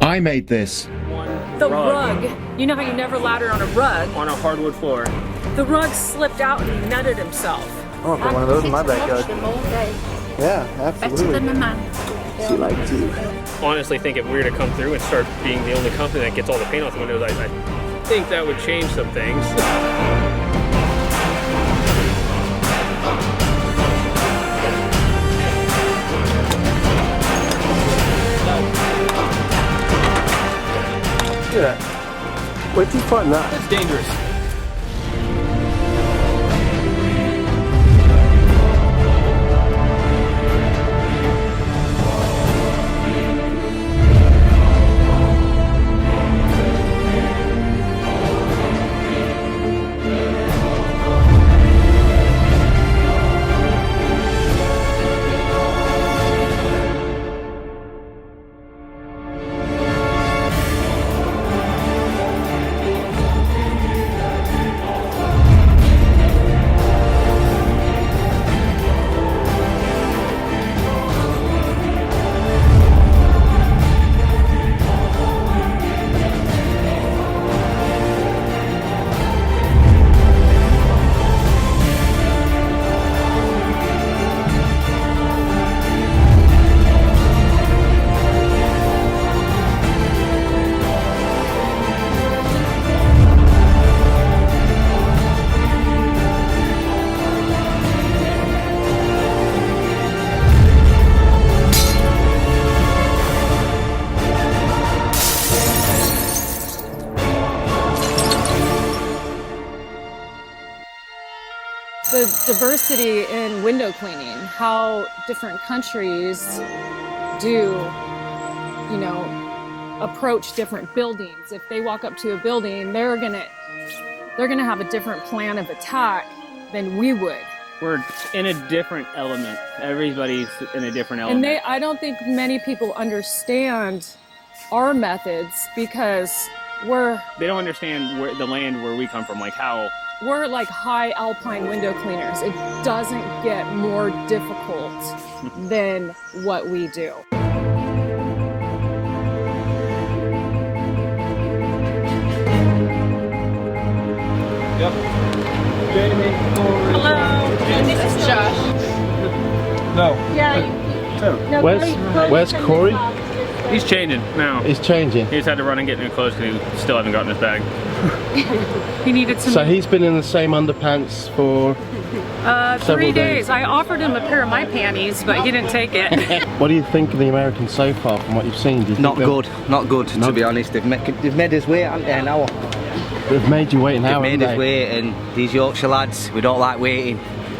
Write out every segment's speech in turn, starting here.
I made this. The rug. You know how you never ladder on a rug? On a hardwood floor. The rug slipped out and he nutted himself. I want to put one of those in my backyard. Yeah, absolutely. Better than mine. She likes you. Honestly, think if we were to come through and start being the only company that gets all the paint off the windows, I think that would change some things. Look at that. Where'd you find that? It's dangerous. The diversity in window cleaning, how different countries do, you know, approach different buildings. If they walk up to a building, they're gonna have a different plan of attack than we would. We're in a different element. Everybody's in a different element. And I don't think many people understand our methods because they don't understand the land where we come from, like how we're like high alpine window cleaners. It doesn't get more difficult than what we do. Yep. Jamie. Hello. This is Josh. No. Yeah. No, Where's Corey? he's changing now. He's changing. He just had to run and get new clothes because he still hasn't gotten his bag. He needed some. So he's been in the same underpants for 3 days. I offered him a pair of my panties, but he didn't take it. What do you think of the Americans so far from what you've seen? Do you Not think good, to be honest. They've made us wait, haven't they, an hour? They've made you wait an hour, They've made us wait, and these Yorkshire lads, we don't like waiting.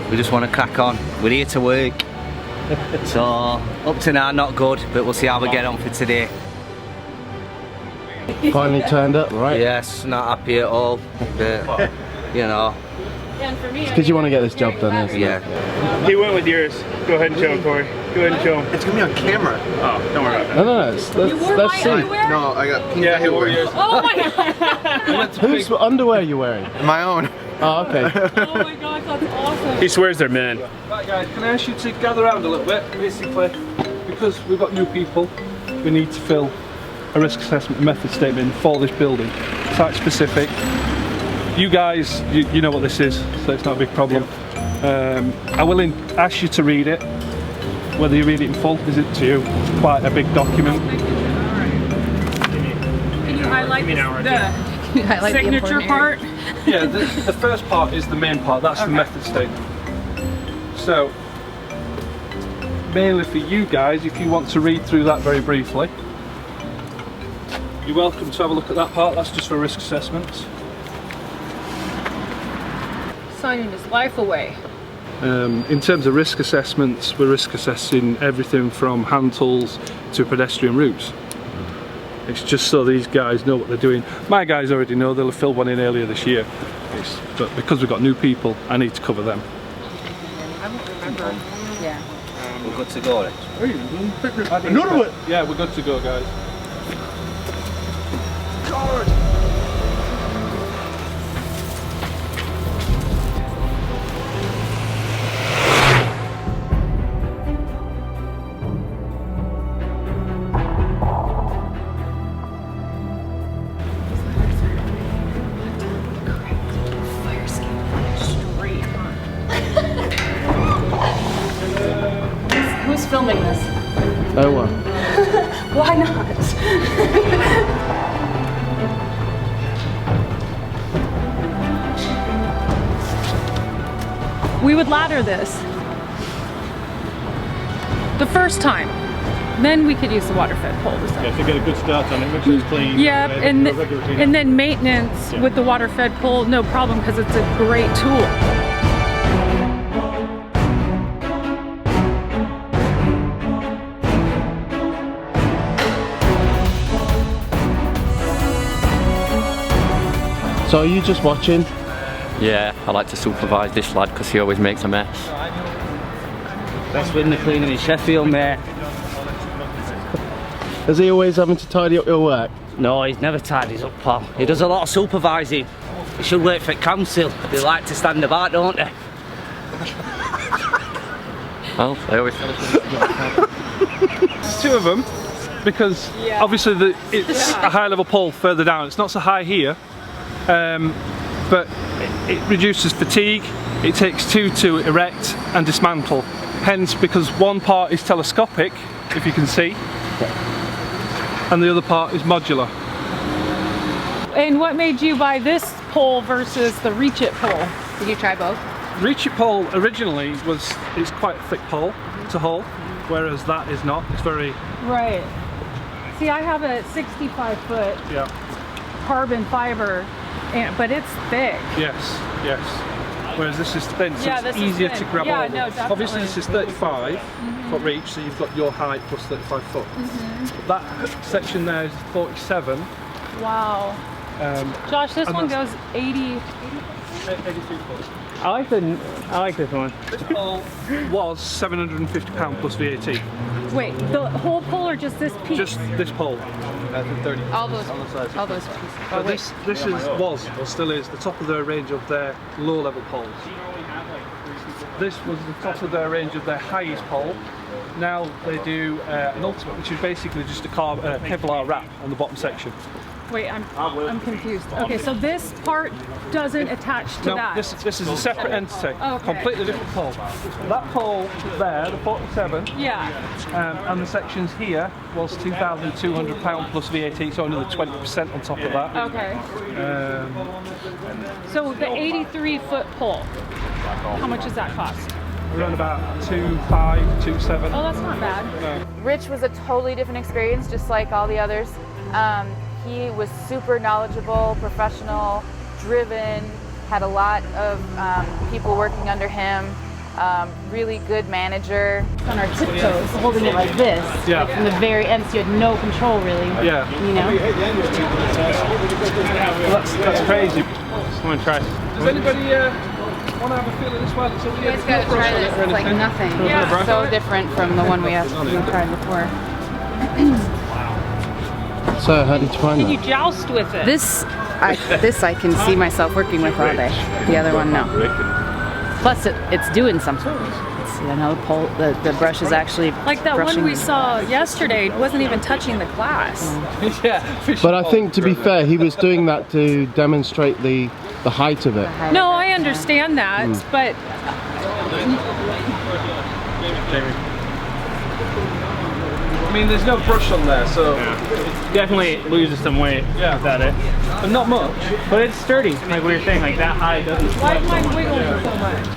We just want to crack on. We're here to work. So, up to now, not good, but we'll see how we get on for today. Finally turned up, right? Yes, not happy at all, but, you know. It's because you want to get this job done, isn't it? He went with yours. Go ahead and show him, Corey. Go ahead and show him. It's gonna be on camera. Oh, don't worry about that. No, let's see. No, I got pink Yeah, he wore underwear. yours. Oh my god! Whose underwear are you wearing? My own. Oh, okay. Oh my god, that's awesome. He swears they're men. Right guys, can I ask you to gather around a little bit, basically, because we've got new people, we need to fill a risk assessment method statement for this building, site specific. You guys, you know what this is, so it's not a big problem. I will ask you to read it, whether you read it in full is it to you. It's quite a big document. Can you highlight the signature part? Yeah, the first part is the main part, that's the method statement. So, mainly for you guys, if you want to read through that very briefly, you're welcome to have a look at that part, that's just for risk assessments. Signing his life away. In terms of risk assessments, we're risk assessing everything from hand tools to pedestrian routes. It's just so these guys know what they're doing. My guys already know, they'll have filled one in earlier this year. But because we've got new people, I need to cover them. I don't remember. Yeah. We're good to go then. Another one! Yeah, we're good to go, guys. Why not? We would ladder this the first time. Then we could use the water-fed pole. Yeah, to get a good start on it, make sure it's clean. Yeah, and then maintenance with the water-fed pole, no problem, because it's a great tool. So are you just watching? Yeah, I like to supervise this lad because he always makes a mess. Best window cleaning in Sheffield, mate. Is he always having to tidy up your work? No, he's never tidies up, pal. He does a lot of supervising. He should work for council. They like to stand about, don't they? Well, they always tell us. There's two of them because obviously it's a high level pole further down. It's not so high here, but it reduces fatigue. It takes two to erect and dismantle. Hence, because one part is telescopic, if you can see, and the other part is modular. And what made you buy this pole versus the Reach It pole? Did you try both? Reach It pole originally it's quite a thick pole to haul, whereas that is not. It's very Right. See, I have a 65-foot carbon fiber, but it's thick. yes. Whereas this is thin, so Yeah, it's this is easier thin. to grab Yeah, hold no, of. definitely. Obviously this is 35 foot reach, so you've got your height plus 35 foot. That section there is 47. Wow. Josh, this and one that's- goes 80. 82 foot. I like this one. This pole was £750 plus VAT. Wait, the whole pole or just this piece? Just this pole. 30. All those pieces. But this was or still is the top of their range of their low level poles. This was the top of their range of their highest pole. Now they do an ultimate, which is basically just a Kevlar wrap on the bottom section. Wait, I'm confused. Okay, so this part doesn't attach to No, that. this is a separate entity, Okay. completely different pole. That pole there, the 47, Yeah. and the sections here was £2,200 plus VAT, so another 20% on top of that. Okay. So the 83-foot pole, how much does that cost? Around about 2.5, 2.7. Oh, that's not bad. Rich was a totally different experience, just like all the others. He was super knowledgeable, professional, driven, had a lot of people working under him, really good manager. On our tiptoes, holding it like this. Yeah. From the very end, so you had no control really. Yeah. You know? Well, that's crazy. Come on, try. Does anybody want to have a feel of this while it's over You guys gotta try this. It's like nothing. Yeah. So different from the one we tried before. So how did you find Can you that? joust with it? This I can see myself working with all day. The other one, no. Plus, it's doing something. It's, the pole, the brush is actually Like that brushing. one we saw yesterday wasn't even touching the glass. But I think, to be fair, he was doing that to demonstrate the height of it. No, I understand that, but I mean, there's no brush on there, so Definitely loses some weight without it. but not much. But it's sturdy, like we were saying, like that high doesn't why am I wiggling so much?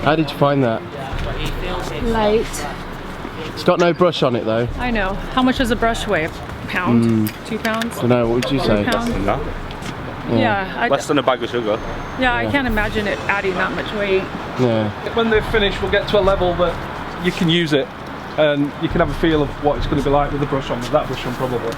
How did you find that? Light. It's got no brush on it though. I know. How much does a brush weigh? A pound? 2 pounds? I don't know, what would you say? 1 pound? Yeah. Less than a bag of sugar. Yeah, I can't imagine it adding that much weight. Yeah. When they're finished, we'll get to a level that you can use it and you can have a feel of what it's going to be like with the brush on, with that brush on probably.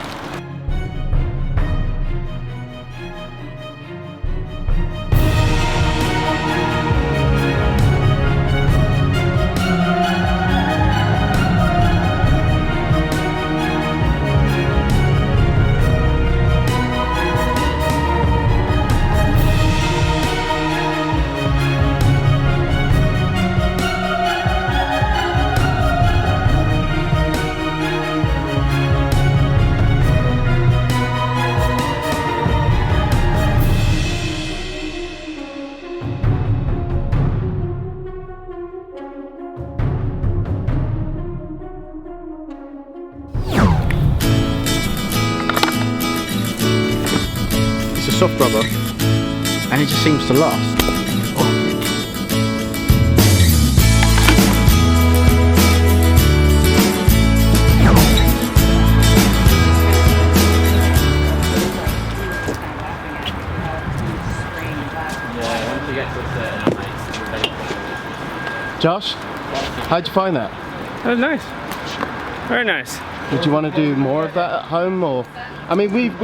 seems to last. Josh, how'd you find that? That was nice. Very nice. Would you want to do more of that at home, or? I mean, we've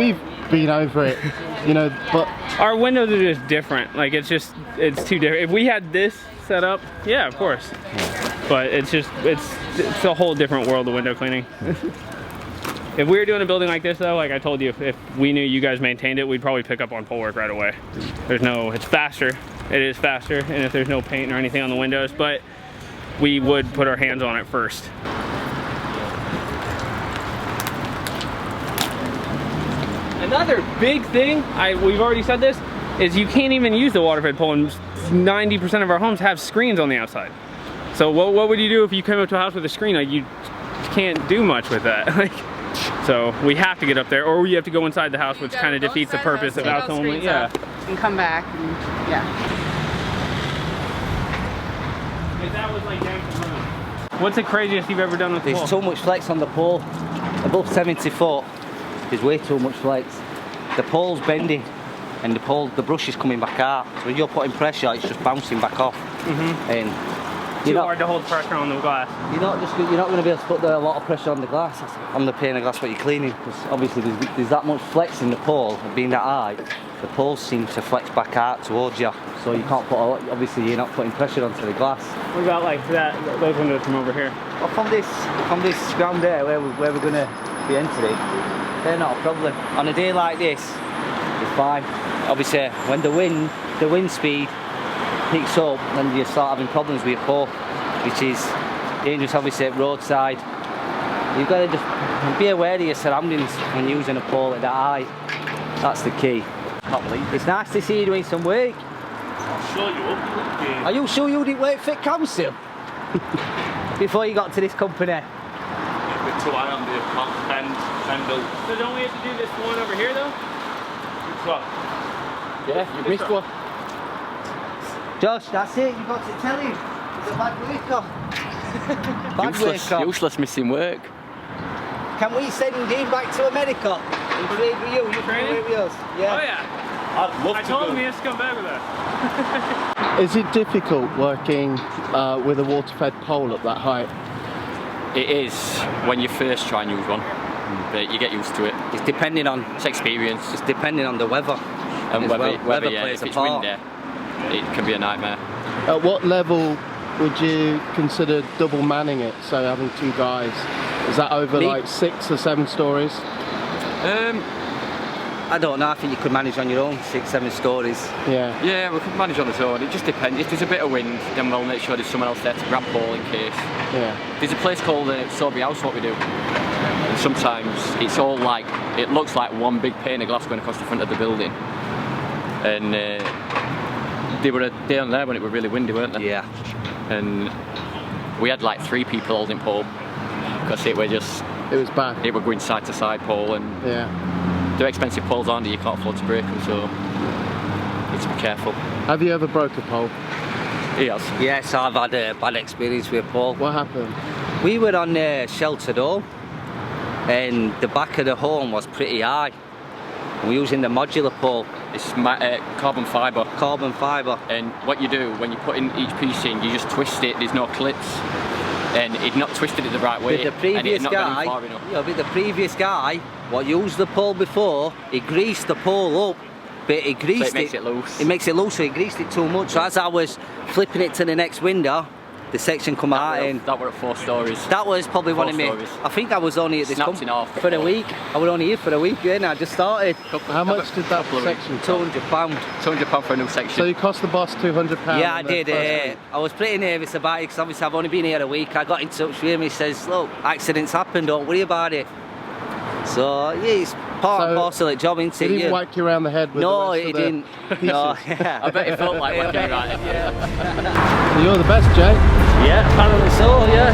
been over it, you know, but our windows are just different. Like it's too different. If we had this set up, yeah, of course. But it's a whole different world of window cleaning. If we were doing a building like this though, like I told you, if we knew you guys maintained it, we'd probably pick up on pole work right away. It's faster. It is faster, and if there's no paint or anything on the windows, but we would put our hands on it first. Another big thing, we've already said this, is you can't even use the water-fed pole, and 90% of our homes have screens on the outside. So what would you do if you came up to a house with a screen? Like, you can't do much with that. Like, so we have to get up there, or we have to go inside the house, which kind of defeats the purpose of house only. Yeah. And come back, and yeah. If that was like down to the room. What's the craziest you've ever done with the pole? There's too much flex on the pole. Above 70 foot, there's way too much flex. The pole's bending, and the brush is coming back out. So when you're putting pressure, it's just bouncing back off. And too hard to hold pressure on the glass. You're not going to be able to put a lot of pressure on the glass, on the pane of glass what you're cleaning, because obviously there's that much flex in the pole, and being that high, the poles seem to flex back out towards you, so you can't put obviously you're not putting pressure onto the glass. What about like those windows from over here? Well, from this ground there where we're going to be entering, they're not a problem. On a day like this, it's fine. Obviously, when the wind speed picks up, then you start having problems with your pole, which is dangerous obviously at roadside. You've got to just be aware of your surroundings when using a pole at that height. That's the key. It's nice to see you doing some work. I'll show you up. Are you sure you didn't work for council? Before you got to this company? With too high on the handle. So don't we have to do this one over here though? Well, yeah, you missed one. Josh, that's it, you've got to tell him. It's a bad worker. Bad worker. Useless missing work. Can we send him back to America? And trade with you? You can trade with us? Yeah. Oh yeah. I'd love I told him he has to come back with us. Is it difficult working with a water-fed pole at that height? It is when you first try and use one, but you get used to it. It's depending on experience. It's depending on the weather. And weather yeah, plays if it's a part. windy, it can be a nightmare. At what level would you consider double manning it, so having two guys? Is that over like 6 or 7 stories? I don't know, I think you could manage on your own 6, 7 stories. Yeah, we could manage on its own. It just depends. If there's a bit of wind, then we'll make sure there's someone else there to grab pole in case. Yeah. There's a place called Sobe House, what we do. And sometimes it's all like, it looks like one big pane of glass going across the front of the building. And they were a day on there when it was really windy, weren't they? Yeah. And we had like 3 people holding pole because it was bad. It were going side to side pole, and they're expensive poles, aren't they? You can't afford to break them, so you need to be careful. Have you ever broke a pole? Yes. Yes, I've had a bad experience with a pole. What happened? We were on a sheltered home, and the back of the home was pretty high. We're using the modular pole. It's carbon fibre. Carbon fibre. And what you do, when you put in each piece in, you just twist it, there's no clips. And it's not twisted it the right way. But the previous guy, but the previous guy, what used the pole before, he greased the pole up, but he greased so it makes it loose. It makes it loose, so he greased it too much. So as I was flipping it to the next window, the section come out in. That were at 4 stories. That was probably one of me. I think I was only at this company for a week. I was only here for a week, and I just started. How much did that section £200. £200 for a new section. So you cost the boss £200? Yeah, I did. I was pretty nervous about it because obviously I've only been here a week. I got in touch with him. He says, "Look, accidents happen. Don't worry about it." So yeah, it's part and parcel of the job, isn't it? He didn't whack you around the head with no, the rest he of the didn't. pieces. No, yeah. I bet it felt like whacking right. You're the best, Jay. Yeah, apparently so. Yeah.